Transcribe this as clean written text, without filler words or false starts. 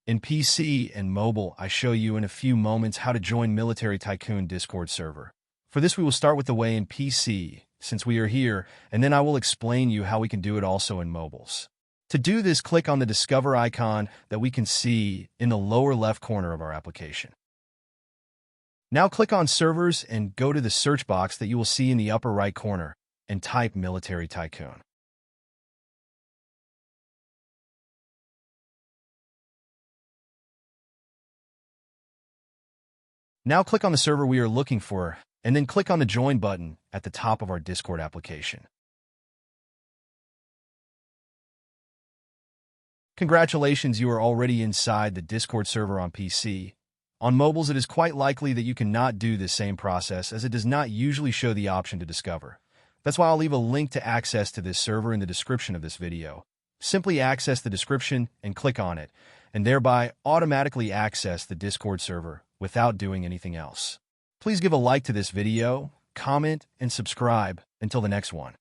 In PC and mobile, I show you in a few moments how to join Military Tycoon Discord server. For this, we will start with the way in PC, since we are here, and then I will explain you how we can do it also in mobiles. To do this, click on the Discover icon that we can see in the lower left corner of our application. Now click on Servers and go to the search box that you will see in the upper right corner and type Military Tycoon. Now click on the server we are looking for, and then click on the Join button at the top of our Discord application. Congratulations, you are already inside the Discord server on PC. On mobiles, it is quite likely that you cannot do this same process, as it does not usually show the option to discover. That's why I'll leave a link to access to this server in the description of this video. Simply access the description and click on it, and thereby automatically access the Discord server without doing anything else. Please give a like to this video, comment, and subscribe. Until the next one.